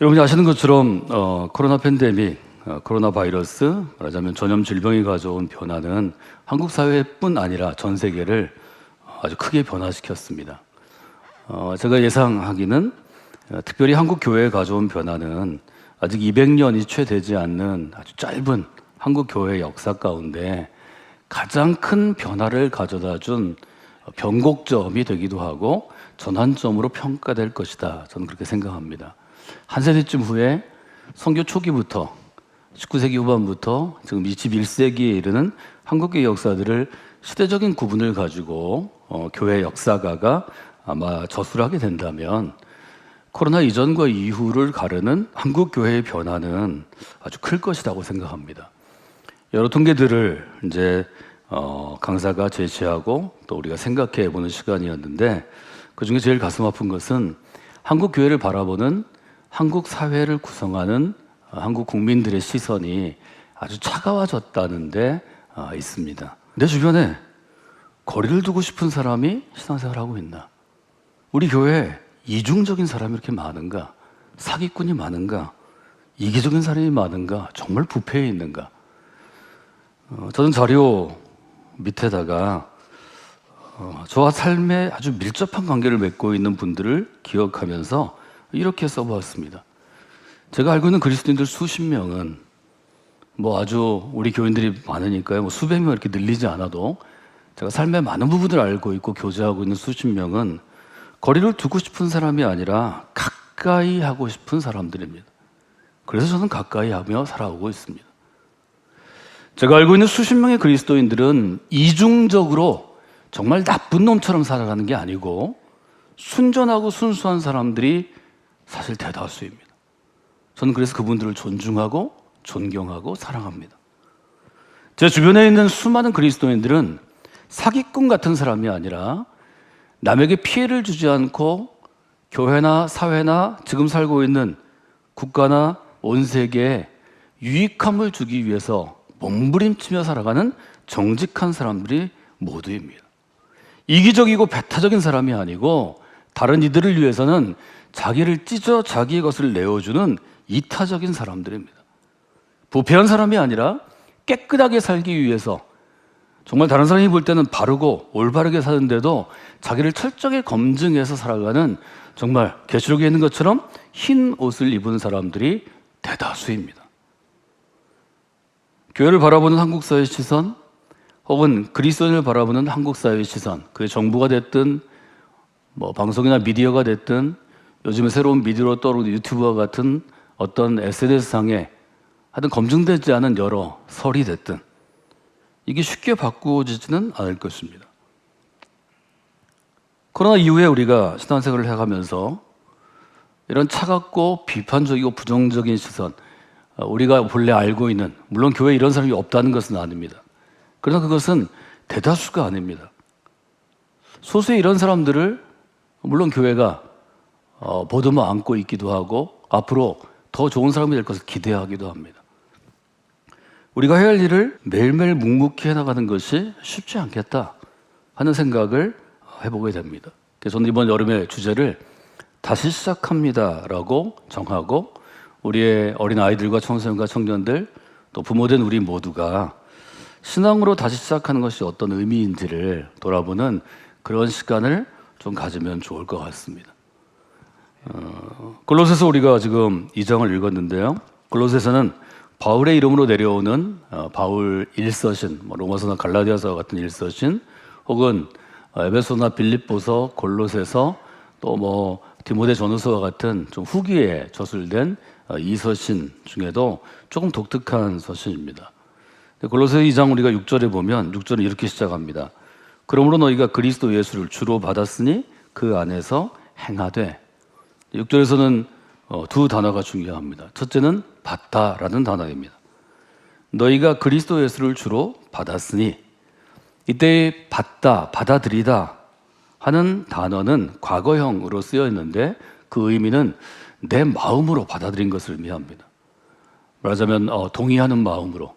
여러분이 아시는 것처럼 코로나 팬데믹, 코로나 바이러스, 말하자면 전염 질병이 가져온 변화는 한국 사회뿐 아니라 전 세계를 아주 크게 변화시켰습니다. 제가 예상하기는 특별히 한국 교회에 가져온 변화는 아직 200년이 채 되지 않는 아주 짧은 한국 교회의 역사 가운데 가장 큰 변화를 가져다 준 변곡점이 되기도 하고 전환점으로 평가될 것이다. 저는 그렇게 생각합니다. 한 세대쯤 후에 선교 초기부터 19세기 후반부터 지금 21세기에 이르는 한국교회 역사들을 시대적인 구분을 가지고 교회 역사가가 아마 저술을 하게 된다면 코로나 이전과 이후를 가르는 한국교회의 변화는 아주 클 것이라고 생각합니다. 여러 통계들을 이제 강사가 제시하고 또 우리가 생각해 보는 시간이었는데 그중에 제일 가슴 아픈 것은 한국 교회를 바라보는 한국 사회를 구성하는 한국 국민들의 시선이 아주 차가워졌다는 데 있습니다. 내 주변에 거리를 두고 싶은 사람이 신앙생활을 하고 있나? 우리 교회에 이중적인 사람이 이렇게 많은가? 사기꾼이 많은가? 이기적인 사람이 많은가? 정말 부패해 있는가? 저는 자료 밑에다가 저와 삶에 아주 밀접한 관계를 맺고 있는 분들을 기억하면서 이렇게 써보았습니다. 제가 알고 있는 그리스도인들 수십 명은 아주 우리 교인들이 많으니까요. 수백 명 이렇게 늘리지 않아도 제가 삶의 많은 부분을 알고 있고 교제하고 있는 수십 명은 거리를 두고 싶은 사람이 아니라 가까이 하고 싶은 사람들입니다. 그래서 저는 가까이 하며 살아오고 있습니다. 제가 알고 있는 수십 명의 그리스도인들은 이중적으로 정말 나쁜 놈처럼 살아가는 게 아니고 순전하고 순수한 사람들이 사실 대다수입니다. 저는 그래서 그분들을 존중하고 존경하고 사랑합니다. 제 주변에 있는 수많은 그리스도인들은 사기꾼 같은 사람이 아니라 남에게 피해를 주지 않고 교회나 사회나 지금 살고 있는 국가나 온 세계에 유익함을 주기 위해서 몸부림치며 살아가는 정직한 사람들이 모두입니다. 이기적이고 배타적인 사람이 아니고 다른 이들을 위해서는 자기를 찢어 자기의 것을 내어주는 이타적인 사람들입니다. 부패한 사람이 아니라 깨끗하게 살기 위해서 정말 다른 사람이 볼 때는 바르고 올바르게 사는데도 자기를 철저하게 검증해서 살아가는 정말 계시록에 있는 것처럼 흰 옷을 입은 사람들이 대다수입니다. 교회를 바라보는 한국 사회의 시선 혹은 그리스도인을 바라보는 한국 사회의 시선, 그게 정부가 됐든 방송이나 미디어가 됐든 요즘에 새로운 미디어로 떠오르는 유튜브와 같은 어떤 SNS상에 하여튼 검증되지 않은 여러 설이 됐든 이게 쉽게 바꾸어지지는 않을 것입니다. 코로나 이후에 우리가 신앙생활을 해가면서 이런 차갑고 비판적이고 부정적인 시선, 우리가 본래 알고 있는, 물론 교회에 이런 사람이 없다는 것은 아닙니다. 그러나 그것은 대다수가 아닙니다. 소수의 이런 사람들을 물론 교회가 보듬어 안고 있기도 하고 앞으로 더 좋은 사람이 될 것을 기대하기도 합니다. 우리가 해야 할 일을 매일매일 묵묵히 해나가는 것이 쉽지 않겠다 하는 생각을 해보게 됩니다. 그래서 저는 이번 여름의 주제를 다시 시작합니다라고 정하고 우리의 어린 아이들과 청소년과 청년들 또 부모된 우리 모두가 신앙으로 다시 시작하는 것이 어떤 의미인지를 돌아보는 그런 시간을 좀 가지면 좋을 것 같습니다. 골로새서 우리가 지금 2장을 읽었는데요. 골로새서는 바울의 이름으로 내려오는 바울 1서신, 로마서나 갈라디아서 같은 1서신, 혹은 에베소나 빌립보서, 골로새서, 또 디모데 전후서와 같은 좀 후기에 저술된 2서신 중에도 조금 독특한 서신입니다. 골로새 2장 우리가 6절에 보면 6절은 이렇게 시작합니다. 그러므로 너희가 그리스도 예수를 주로 받았으니 그 안에서 행하되. 6절에서는 두 단어가 중요합니다. 첫째는 받다라는 단어입니다. 너희가 그리스도 예수를 주로 받았으니, 이때 받다, 받아들이다 하는 단어는 과거형으로 쓰여 있는데 그 의미는 내 마음으로 받아들인 것을 의미합니다. 말하자면 동의하는 마음으로,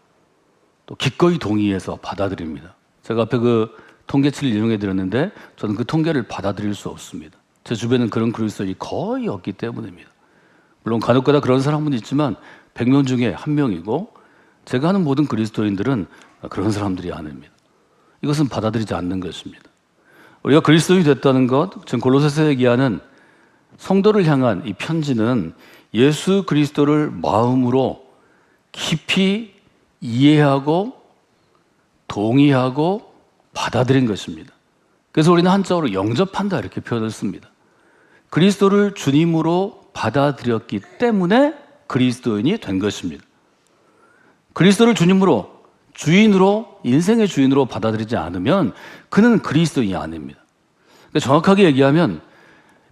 또 기꺼이 동의해서 받아들입니다. 제가 앞에 그 통계치를 인용해 드렸는데 저는 그 통계를 받아들일 수 없습니다. 제 주변에는 그런 그리스도인이 거의 없기 때문입니다. 물론 간혹가다 그런 사람은 있지만 100명 중에 1명이고 제가 아는 모든 그리스도인들은 그런 사람들이 아닙니다. 이것은 받아들이지 않는 것입니다. 우리가 그리스도인이 됐다는 것, 지금 골로새서 얘기하는 성도를 향한 이 편지는 예수 그리스도를 마음으로 깊이 이해하고 동의하고 받아들인 것입니다. 그래서 우리는 한자어로 영접한다 이렇게 표현을 씁니다. 그리스도를 주님으로 받아들였기 때문에 그리스도인이 된 것입니다. 그리스도를 주님으로, 주인으로, 인생의 주인으로 받아들이지 않으면 그는 그리스도인이 아닙니다. 그러니까 정확하게 얘기하면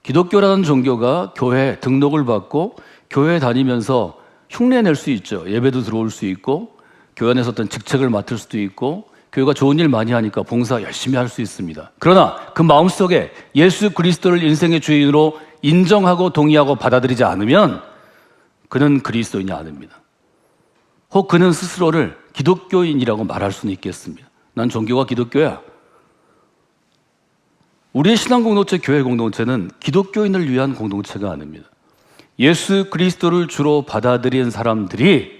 기독교라는 종교가 교회 등록을 받고 교회에 다니면서 흉내 낼 수 있죠. 예배도 들어올 수 있고 교회 안에서 어떤 직책을 맡을 수도 있고 교회가 좋은 일 많이 하니까 봉사 열심히 할 수 있습니다. 그러나 그 마음속에 예수 그리스도를 인생의 주인으로 인정하고 동의하고 받아들이지 않으면 그는 그리스도인이 아닙니다. 혹 그는 스스로를 기독교인이라고 말할 수는 있겠습니다. 난 종교가 기독교야. 우리의 신앙 공동체, 교회 공동체는 기독교인을 위한 공동체가 아닙니다. 예수 그리스도를 주로 받아들인 사람들이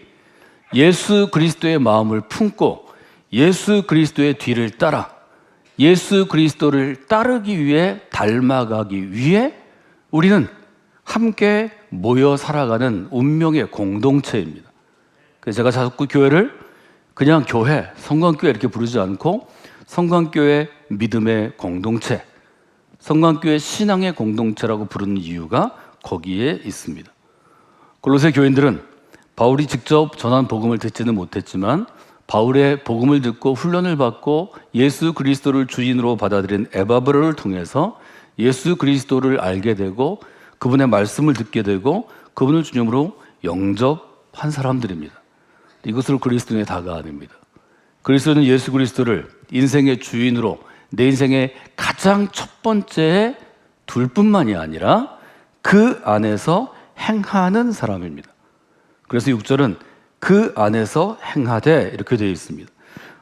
예수 그리스도의 마음을 품고 예수 그리스도의 뒤를 따라 예수 그리스도를 따르기 위해, 닮아가기 위해 우리는 함께 모여 살아가는 운명의 공동체입니다. 그래서 제가 자꾸 교회를 그냥 교회, 성광교회 이렇게 부르지 않고 성광교회 믿음의 공동체, 성광교회 신앙의 공동체라고 부르는 이유가 거기에 있습니다. 골로새 교인들은 바울이 직접 전한 복음을 듣지는 못했지만 바울의 복음을 듣고 훈련을 받고 예수 그리스도를 주인으로 받아들인 에바브로를 통해서 예수 그리스도를 알게 되고 그분의 말씀을 듣게 되고 그분을 주님으로 영접한 사람들입니다. 이것으로 그리스도인의 다가 아닙니다. 그리스도는 예수 그리스도를 인생의 주인으로, 내 인생의 가장 첫 번째 둘 뿐만이 아니라 그 안에서 행하는 사람입니다. 그래서 6절은 그 안에서 행하되 이렇게 되어 있습니다.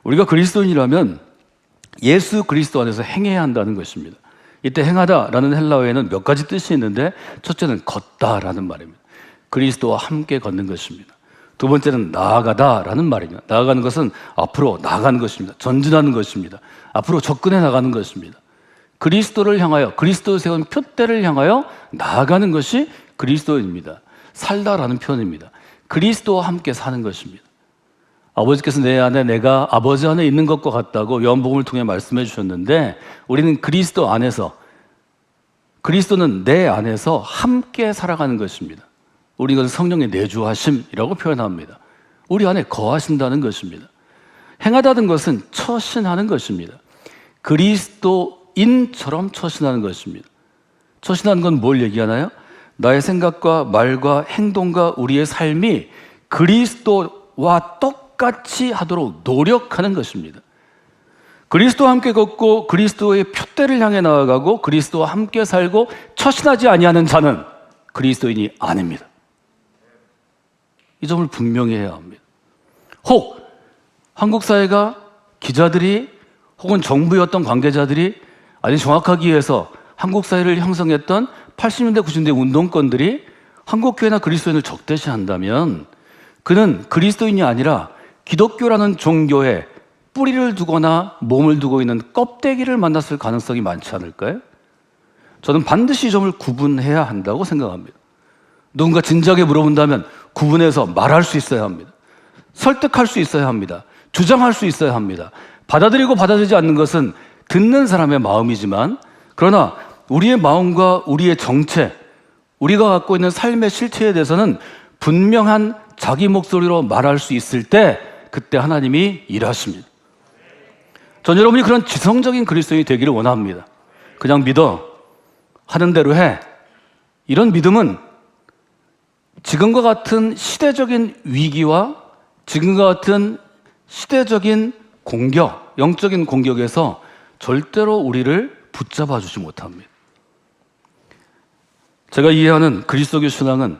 우리가 그리스도인이라면 예수 그리스도 안에서 행해야 한다는 것입니다. 이때 행하다라는 헬라어에는 몇 가지 뜻이 있는데 첫째는 걷다라는 말입니다. 그리스도와 함께 걷는 것입니다. 두 번째는 나아가다라는 말입니다. 나아가는 것은 앞으로 나아가는 것입니다. 전진하는 것입니다. 앞으로 접근해 나가는 것입니다. 그리스도를 향하여, 그리스도의 세운 표대를 향하여 나아가는 것이 그리스도입니다. 살다라는 표현입니다. 그리스도와 함께 사는 것입니다. 아버지께서 내 안에 내가 아버지 안에 있는 것과 같다고 요한복음을 통해 말씀해 주셨는데 우리는 그리스도 안에서, 그리스도는 내 안에서 함께 살아가는 것입니다. 우리 이것을 성령의 내주하심이라고 표현합니다. 우리 안에 거하신다는 것입니다. 행하다는 것은 처신하는 것입니다. 그리스도인처럼 처신하는 것입니다. 처신하는 건 뭘 얘기하나요? 나의 생각과 말과 행동과 우리의 삶이 그리스도와 똑같이 하도록 노력하는 것입니다. 그리스도와 함께 걷고 그리스도의 표대를 향해 나아가고 그리스도와 함께 살고 처신하지 아니하는 자는 그리스도인이 아닙니다. 이 점을 분명히 해야 합니다. 혹 한국 사회가 기자들이 혹은 정부의 어떤 관계자들이 아니 정확하기 위해서 한국 사회를 형성했던 80년대 90년대 운동권들이 한국교회나 그리스도인을 적대시한다면 그는 그리스도인이 아니라 기독교라는 종교에 뿌리를 두거나 몸을 두고 있는 껍데기를 만났을 가능성이 많지 않을까요? 저는 반드시 이 점을 구분해야 한다고 생각합니다. 누군가 진지하게 물어본다면 구분해서 말할 수 있어야 합니다. 설득할 수 있어야 합니다. 주장할 수 있어야 합니다. 받아들이고 받아들이지 않는 것은 듣는 사람의 마음이지만 그러나 우리의 마음과 우리의 정체, 우리가 갖고 있는 삶의 실체에 대해서는 분명한 자기 목소리로 말할 수 있을 때 그때 하나님이 일하십니다. 전 여러분이 그런 지성적인 그리스도인이 되기를 원합니다. 그냥 믿어, 하는 대로 해. 이런 믿음은 지금과 같은 시대적인 위기와 지금과 같은 시대적인 공격, 영적인 공격에서 절대로 우리를 붙잡아 주지 못합니다. 제가 이해하는 그리스도교 신앙은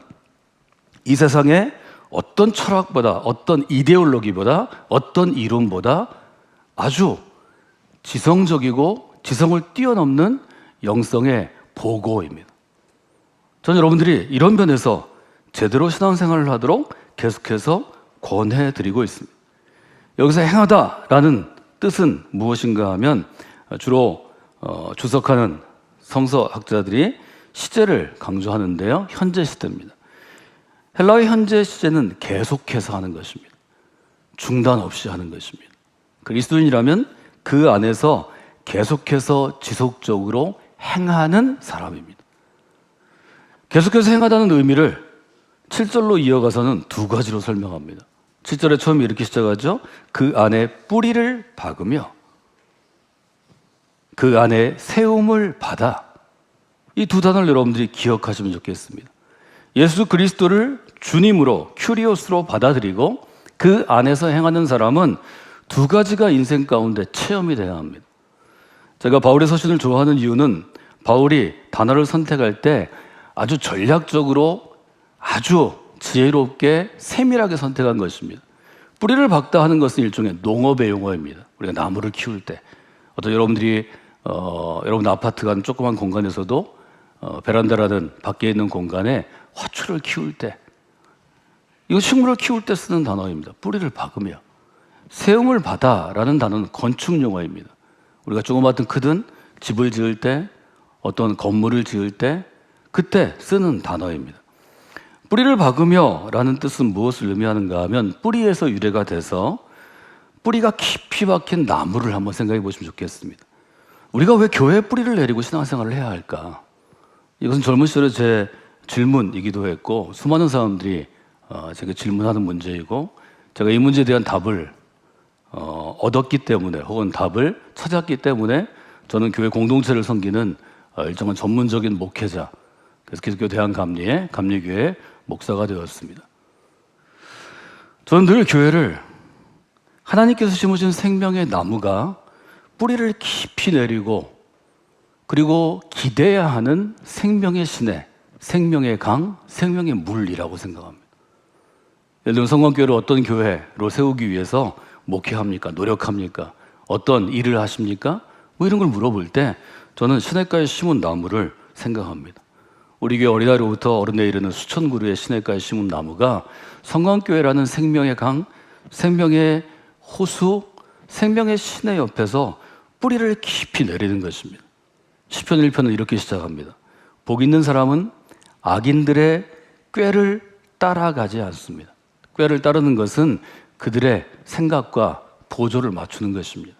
이 세상에 어떤 철학보다, 어떤 이데올로기보다, 어떤 이론보다 아주 지성적이고 지성을 뛰어넘는 영성의 보고입니다. 저는 여러분들이 이런 면에서 제대로 신앙생활을 하도록 계속해서 권해드리고 있습니다. 여기서 행하다라는 뜻은 무엇인가 하면 주로 주석하는 성서학자들이 시제를 강조하는데요. 현재 시제입니다. 헬라의 현재 시제는 계속해서 하는 것입니다. 중단 없이 하는 것입니다. 그리스도인이라면 그 안에서 계속해서 지속적으로 행하는 사람입니다. 계속해서 행하다는 의미를 7절로 이어가서는 두 가지로 설명합니다. 7절에 처음 이렇게 시작하죠. 그 안에 뿌리를 박으며 그 안에 세움을 받아. 이 두 단어를 여러분들이 기억하시면 좋겠습니다. 예수 그리스도를 주님으로 큐리오스로 받아들이고 그 안에서 행하는 사람은 두 가지가 인생 가운데 체험이 돼야 합니다. 제가 바울의 서신을 좋아하는 이유는 바울이 단어를 선택할 때 아주 전략적으로 아주 지혜롭게 세밀하게 선택한 것입니다. 뿌리를 박다 하는 것은 일종의 농업의 용어입니다. 우리가 나무를 키울 때 어떤 여러분들이 여러분 아파트 같은 조그만 공간에서도 베란다라든 밖에 있는 공간에 화초를 키울 때 이거 식물을 키울 때 쓰는 단어입니다. 뿌리를 박으며 세움을 받아라는 단어는 건축 용어입니다. 우리가 조그마든 크든 집을 지을 때 어떤 건물을 지을 때 그때 쓰는 단어입니다. 뿌리를 박으며 라는 뜻은 무엇을 의미하는가 하면 뿌리에서 유래가 돼서 뿌리가 깊이 박힌 나무를 한번 생각해 보시면 좋겠습니다. 우리가 왜 교회에 뿌리를 내리고 신앙생활을 해야 할까? 이것은 젊은 시절에 제 질문이기도 했고 수많은 사람들이 제가 질문하는 문제이고 제가 이 문제에 대한 답을 얻었기 때문에 혹은 답을 찾았기 때문에 저는 교회 공동체를 섬기는 일정한 전문적인 목회자, 그래서 기독교 대한감리의 감리교회 목사가 되었습니다. 저는 늘 교회를 하나님께서 심으신 생명의 나무가 뿌리를 깊이 내리고 그리고 기대야 하는 생명의 시내, 생명의 강, 생명의 물이라고 생각합니다. 예를 들면 성광교회를 어떤 교회로 세우기 위해서 목회합니까? 노력합니까? 어떤 일을 하십니까? 뭐 이런 걸 물어볼 때 저는 시냇가에 심은 나무를 생각합니다. 우리 교회 어린아이로부터 어른에 이르는 수천 그루의 시냇가에 심은 나무가 성광교회라는 생명의 강, 생명의 호수, 생명의 시내 옆에서 뿌리를 깊이 내리는 것입니다. 시편 1편은 이렇게 시작합니다. 복 있는 사람은 악인들의 꾀를 따라가지 않습니다. 꾀를 따르는 것은 그들의 생각과 보조를 맞추는 것입니다.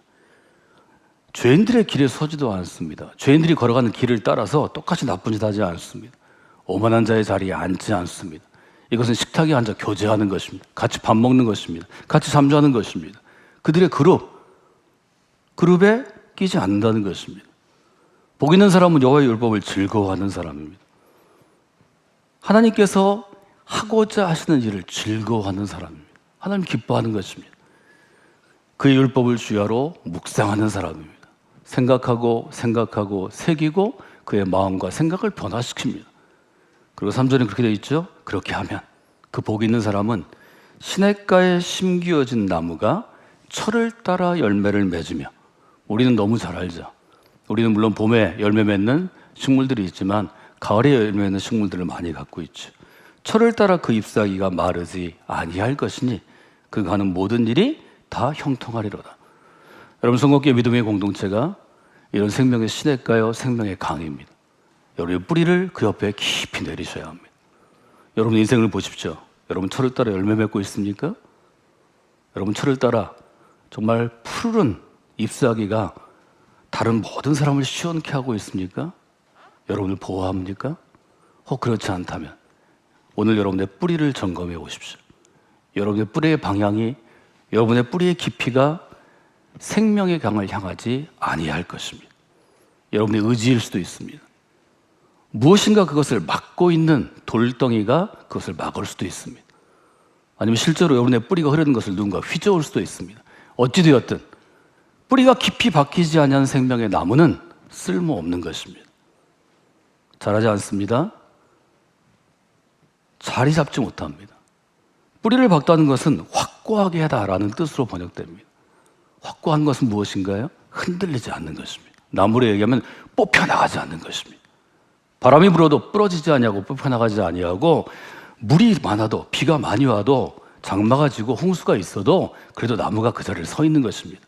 죄인들의 길에 서지도 않습니다. 죄인들이 걸어가는 길을 따라서 똑같이 나쁜 짓 하지 않습니다. 오만한 자의 자리에 앉지 않습니다. 이것은 식탁에 앉아 교제하는 것입니다. 같이 밥 먹는 것입니다. 같이 잠자는 것입니다. 그들의 그룹에 끼지 않는다는 것입니다. 복 있는 사람은 여호와의 율법을 즐거워하는 사람입니다. 하나님께서 하고자 하시는 일을 즐거워하는 사람입니다. 하나님 기뻐하는 것입니다. 그의 율법을 주야로 묵상하는 사람입니다. 생각하고 새기고 그의 마음과 생각을 변화시킵니다. 그리고 3절에 그렇게 되어 있죠. 그렇게 하면 그 복 있는 사람은 시냇가에 심기어진 나무가 철을 따라 열매를 맺으며, 우리는 너무 잘 알죠. 우리는 물론 봄에 열매 맺는 식물들이 있지만 가을에 열매 맺는 식물들을 많이 갖고 있죠. 철을 따라 그 잎사귀가 마르지 아니할 것이니 그가 하는 모든 일이 다 형통하리로다. 여러분, 성공교회 믿음의 공동체가 이런 생명의 시냇가요, 생명의 강입니다. 여러분의 뿌리를 그 옆에 깊이 내리셔야 합니다. 여러분 인생을 보십시오. 여러분 철을 따라 열매 맺고 있습니까? 여러분 철을 따라 정말 푸르른 잎사귀가 다른 모든 사람을 시원케 하고 있습니까? 여러분을 보호합니까? 혹 그렇지 않다면 오늘 여러분의 뿌리를 점검해 보십시오. 여러분의 뿌리의 방향이, 여러분의 뿌리의 깊이가 생명의 강을 향하지 아니할 것입니다. 여러분의 의지일 수도 있습니다. 무엇인가 그것을 막고 있는 돌덩이가 그것을 막을 수도 있습니다. 아니면 실제로 여러분의 뿌리가 흐르는 것을 누군가 휘저을 수도 있습니다. 어찌되었든 뿌리가 깊이 박히지 아니한 생명의 나무는 쓸모없는 것입니다. 자라지 않습니다. 자리 잡지 못합니다. 뿌리를 박다는 것은 확고하게 하다라는 뜻으로 번역됩니다. 확고한 것은 무엇인가요? 흔들리지 않는 것입니다. 나무로 얘기하면 뽑혀나가지 않는 것입니다. 바람이 불어도 부러지지 아니하고 뽑혀나가지 아니하고 물이 많아도 비가 많이 와도 장마가 지고 홍수가 있어도 그래도 나무가 그 자리에 서 있는 것입니다.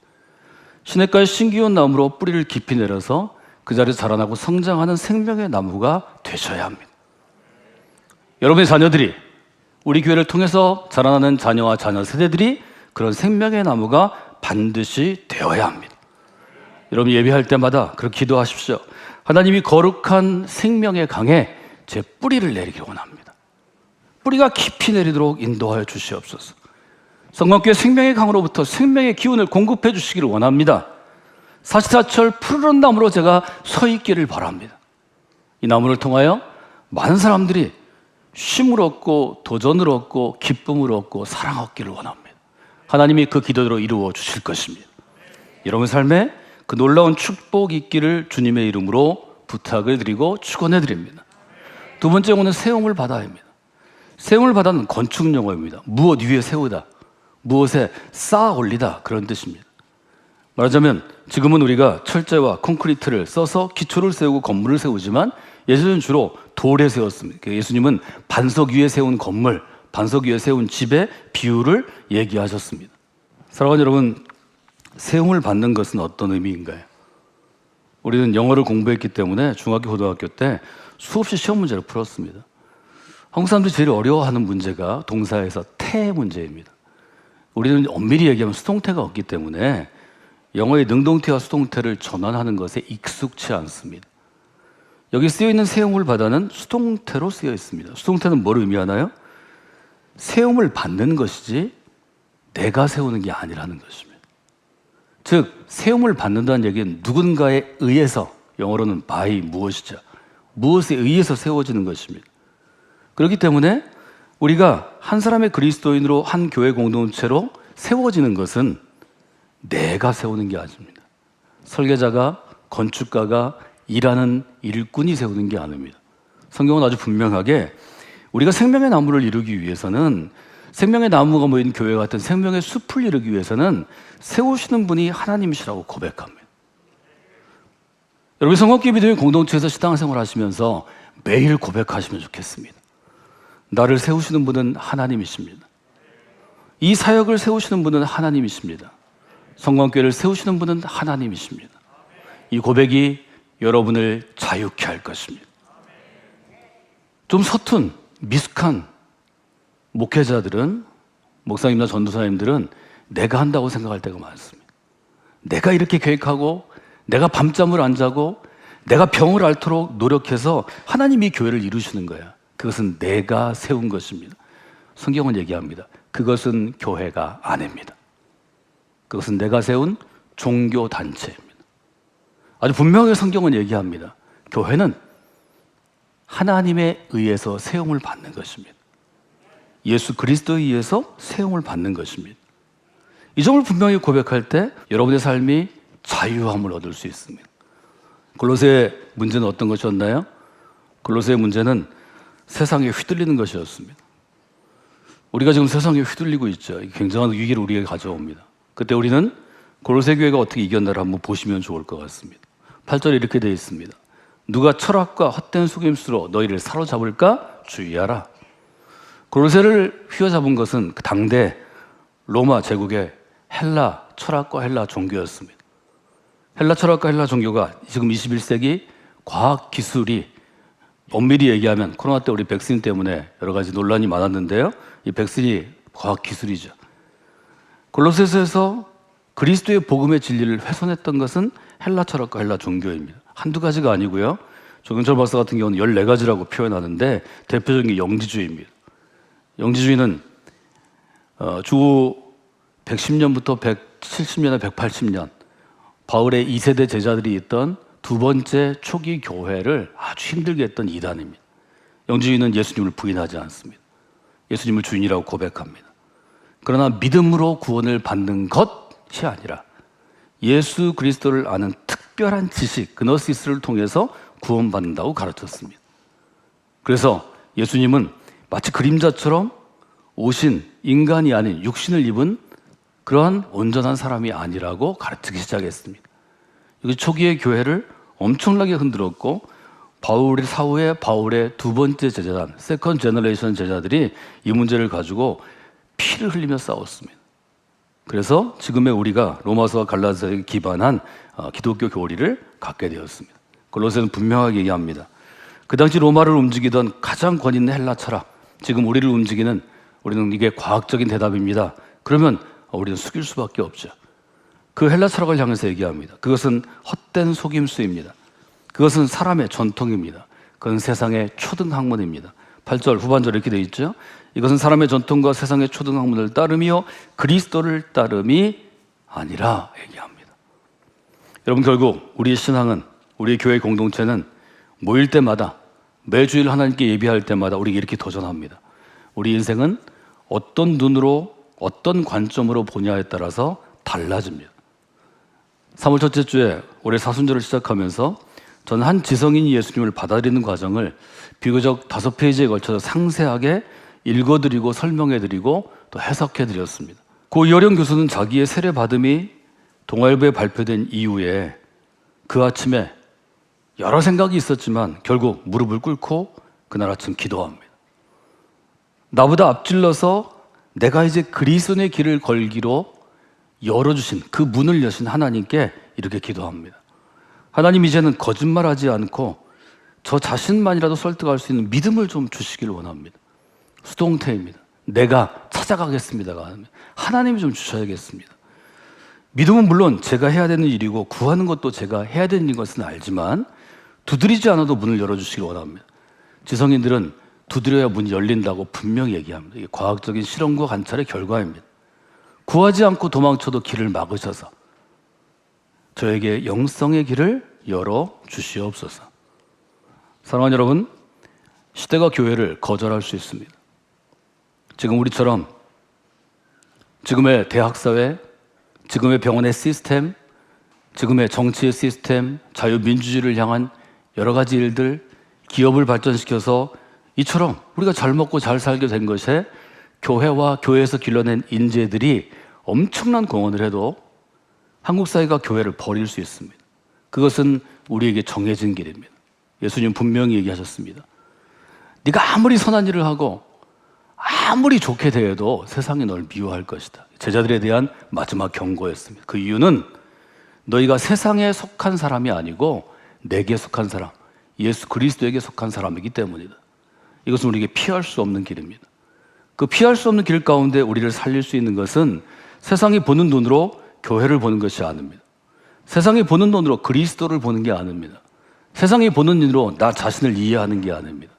시냇가의 신기한 나무로 뿌리를 깊이 내려서 그 자리에 자라나고 성장하는 생명의 나무가 되셔야 합니다. 여러분의 자녀들이, 우리 교회를 통해서 자라나는 자녀와 자녀 세대들이 그런 생명의 나무가 반드시 되어야 합니다. 여러분 예배할 때마다 그렇게 기도하십시오. 하나님이 거룩한 생명의 강에 제 뿌리를 내리길 원합니다. 뿌리가 깊이 내리도록 인도하여 주시옵소서. 성광교회 생명의 강으로부터 생명의 기운을 공급해 주시기를 원합니다. 사시사철 푸르른 나무로 제가 서 있기를 바랍니다. 이 나무를 통하여 많은 사람들이 쉼을 얻고 도전을 얻고 기쁨을 얻고 사랑 얻기를 원합니다. 하나님이 그 기도대로 이루어 주실 것입니다. 여러분 삶에 그 놀라운 축복이 있기를 주님의 이름으로 부탁을 드리고 축원해 드립니다. 두 번째 오늘 세움을 받아야 합니다. 세움을 받아는 건축 용어입니다. 무엇 위에 세우다, 무엇에 쌓아 올리다, 그런 뜻입니다. 말하자면 지금은 우리가 철제와 콘크리트를 써서 기초를 세우고 건물을 세우지만 예전에는 주로 돌에 세웠습니다. 예수님은 반석 위에 세운 건물, 반석 위에 세운 집의 비유를 얘기하셨습니다. 사랑하는 여러분, 세움을 받는 것은 어떤 의미인가요? 우리는 영어를 공부했기 때문에 중학교, 고등학교 때 수없이 시험 문제를 풀었습니다. 한국 사람들이 제일 어려워하는 문제가 동사에서 태 문제입니다. 우리는 엄밀히 얘기하면 수동태가 없기 때문에 영어의 능동태와 수동태를 전환하는 것에 익숙치 않습니다. 여기 쓰여있는 세움을 받아는 수동태로 쓰여 있습니다. 수동태는 뭘 의미하나요? 세움을 받는 것이지 내가 세우는 게 아니라는 것입니다. 즉 세움을 받는다는 얘기는 누군가에 의해서, 영어로는 by 무엇이죠, 무엇에 의해서 세워지는 것입니다. 그렇기 때문에 우리가 한 사람의 그리스도인으로 한 교회 공동체로 세워지는 것은 내가 세우는 게 아닙니다. 설계자가, 건축가가, 일하는 일꾼이 세우는 게 아닙니다. 성경은 아주 분명하게 우리가 생명의 나무를 이루기 위해서는, 생명의 나무가 모인 교회 같은 생명의 숲을 이루기 위해서는 세우시는 분이 하나님이시라고 고백합니다. 여러분 성곽교회 믿음의 공동체에서 신앙생활 하시면서 매일 고백하시면 좋겠습니다. 나를 세우시는 분은 하나님이십니다. 이 사역을 세우시는 분은 하나님이십니다. 성광교회를 세우시는 분은 하나님이십니다. 이 고백이 여러분을 자유케 할 것입니다. 좀 서툰, 미숙한 목회자들은, 목사님이나 전도사님들은 내가 한다고 생각할 때가 많습니다. 내가 이렇게 계획하고, 내가 밤잠을 안 자고, 내가 병을 앓도록 노력해서 하나님이 교회를 이루시는 거야. 그것은 내가 세운 것입니다. 성경은 얘기합니다. 그것은 교회가 아닙니다. 그것은 내가 세운 종교단체입니다. 아주 분명하게 성경은 얘기합니다. 교회는 하나님에 의해서 세움을 받는 것입니다. 예수 그리스도에 의해서 세움을 받는 것입니다. 이 점을 분명히 고백할 때 여러분의 삶이 자유함을 얻을 수 있습니다. 골로새의 문제는 어떤 것이었나요? 골로새의 문제는 세상에 휘둘리는 것이었습니다. 우리가 지금 세상에 휘둘리고 있죠. 굉장한 위기를 우리에게 가져옵니다. 그때 우리는 골로새 교회가 어떻게 이겼나를 한번 보시면 좋을 것 같습니다. 8절에 이렇게 되어 있습니다. 누가 철학과 헛된 속임수로 너희를 사로잡을까 주의하라. 골로새를 휘어잡은 것은 그 당대 로마 제국의 헬라 철학과 헬라 종교였습니다. 헬라 철학과 헬라 종교가 지금 21세기 과학 기술이, 엄밀히 얘기하면 코로나 때 우리 백신 때문에 여러 가지 논란이 많았는데요. 이 백신이 과학 기술이죠. 골로새서에서 그리스도의 복음의 진리를 훼손했던 것은 헬라 철학과 헬라 종교입니다. 한두 가지가 아니고요. 조경철 박사 같은 경우는 14가지라고 표현하는데 대표적인 게 영지주의입니다. 영지주의는 주 110년부터 170년에 180년 바울의 2세대 제자들이 있던 두 번째 초기 교회를 아주 힘들게 했던 이단입니다. 영지주의는 예수님을 부인하지 않습니다. 예수님을 주인이라고 고백합니다. 그러나 믿음으로 구원을 받는 것이 아니라 예수 그리스도를 아는 특별한 지식, 그노시스를 통해서 구원받는다고 가르쳤습니다. 그래서 예수님은 마치 그림자처럼 오신 인간이 아닌 육신을 입은 그러한 온전한 사람이 아니라고 가르치기 시작했습니다. 여기 초기의 교회를 엄청나게 흔들었고 바울의 사후에 바울의 두 번째 제자단, 세컨 제너레이션 제자들이 이 문제를 가지고 피를 흘리며 싸웠습니다. 그래서 지금의 우리가 로마서와 갈라디아서에 기반한 기독교 교리를 갖게 되었습니다. 골로새는 분명하게 얘기합니다. 그 당시 로마를 움직이던 가장 권위 있는 헬라 철학, 지금 우리를 움직이는 우리는 이게 과학적인 대답입니다. 그러면 우리는 숙일 수밖에 없죠. 그 헬라 철학을 향해서 얘기합니다. 그것은 헛된 속임수입니다. 그것은 사람의 전통입니다. 그건 세상의 초등학문입니다. 8절 후반절에 이렇게 되어 있죠. 이것은 사람의 전통과 세상의 초등학문을 따르며 그리스도를 따름이 아니라 얘기합니다. 여러분, 결국 우리의 신앙은, 우리의 교회 공동체는 모일 때마다, 매주일 하나님께 예배할 때마다 우리에게 이렇게 도전합니다. 우리 인생은 어떤 눈으로, 어떤 관점으로 보냐에 따라서 달라집니다. 3월 첫째 주에 올해 사순절을 시작하면서 저는 한 지성인이 예수님을 받아들이는 과정을 비교적 5페이지에 걸쳐서 상세하게 읽어드리고 설명해드리고 또 해석해드렸습니다. 고 이어령 교수는 자기의 세례받음이 동아일보에 발표된 이후에 그 아침에 여러 생각이 있었지만 결국 무릎을 꿇고 그날 아침 기도합니다. 나보다 앞질러서 내가 이제 그리스도의 길을 걸기로 열어주신, 그 문을 여신 하나님께 이렇게 기도합니다. 하나님, 이제는 거짓말하지 않고 저 자신만이라도 설득할 수 있는 믿음을 좀 주시기를 원합니다. 수동태입니다. 내가 찾아가겠습니다가 하나님이 좀 주셔야겠습니다. 믿음은 물론 제가 해야 되는 일이고 구하는 것도 제가 해야 되는 것은 알지만 두드리지 않아도 문을 열어주시기 원합니다. 지성인들은 두드려야 문이 열린다고 분명히 얘기합니다. 이게 과학적인 실험과 관찰의 결과입니다. 구하지 않고 도망쳐도 길을 막으셔서 저에게 영성의 길을 열어주시옵소서. 사랑하는 여러분, 시대가 교회를 거절할 수 있습니다. 지금 우리처럼 지금의 대학사회, 지금의 병원의 시스템, 지금의 정치의 시스템, 자유민주주의를 향한 여러 가지 일들, 기업을 발전시켜서 이처럼 우리가 잘 먹고 잘 살게 된 것에 교회와 교회에서 길러낸 인재들이 엄청난 공헌을 해도 한국 사회가 교회를 버릴 수 있습니다. 그것은 우리에게 정해진 길입니다. 예수님 분명히 얘기하셨습니다. 네가 아무리 선한 일을 하고 아무리 좋게 대해도 세상이 널 미워할 것이다. 제자들에 대한 마지막 경고였습니다. 그 이유는 너희가 세상에 속한 사람이 아니고 내게 속한 사람, 예수 그리스도에게 속한 사람이기 때문이다. 이것은 우리에게 피할 수 없는 길입니다. 그 피할 수 없는 길 가운데 우리를 살릴 수 있는 것은 세상이 보는 눈으로 교회를 보는 것이 아닙니다. 세상이 보는 눈으로 그리스도를 보는 게 아닙니다. 세상이 보는 눈으로 나 자신을 이해하는 게 아닙니다.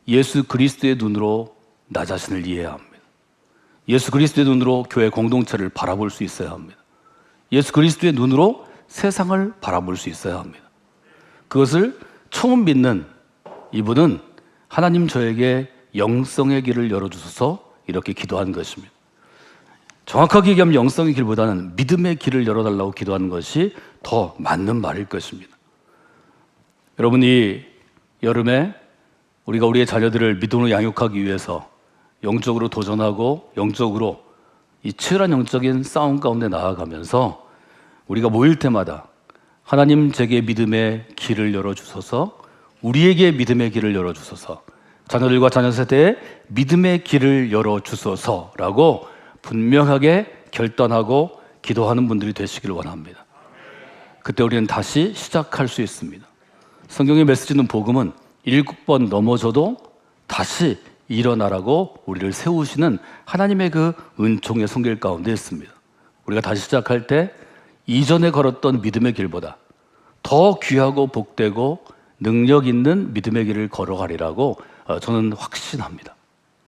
예수 그리스도의 눈으로 나 자신을 이해해야 합니다. 예수 그리스도의 눈으로 교회 공동체를 바라볼 수 있어야 합니다. 예수 그리스도의 눈으로 세상을 바라볼 수 있어야 합니다. 그것을 처음 믿는 이분은 하나님 저에게 영성의 길을 열어주셔서 이렇게 기도한 것입니다. 정확하게 얘기하면 영성의 길보다는 믿음의 길을 열어달라고 기도하는 것이 더 맞는 말일 것입니다. 여러분, 이 여름에 우리가 우리의 자녀들을 믿음으로 양육하기 위해서 영적으로 도전하고 영적으로 이 치열한 영적인 싸움 가운데 나아가면서 우리가 모일 때마다 하나님 제게 믿음의 길을 열어주소서, 우리에게 믿음의 길을 열어주소서, 자녀들과 자녀 세대에 믿음의 길을 열어주소서라고 분명하게 결단하고 기도하는 분들이 되시기를 원합니다. 그때 우리는 다시 시작할 수 있습니다. 성경의 메시지는 복음은 7번 넘어져도 다시 일어나라고 우리를 세우시는 하나님의 그 은총의 손길 가운데 있습니다. 우리가 다시 시작할 때 이전에 걸었던 믿음의 길보다 더 귀하고 복되고 능력 있는 믿음의 길을 걸어가리라고 저는 확신합니다.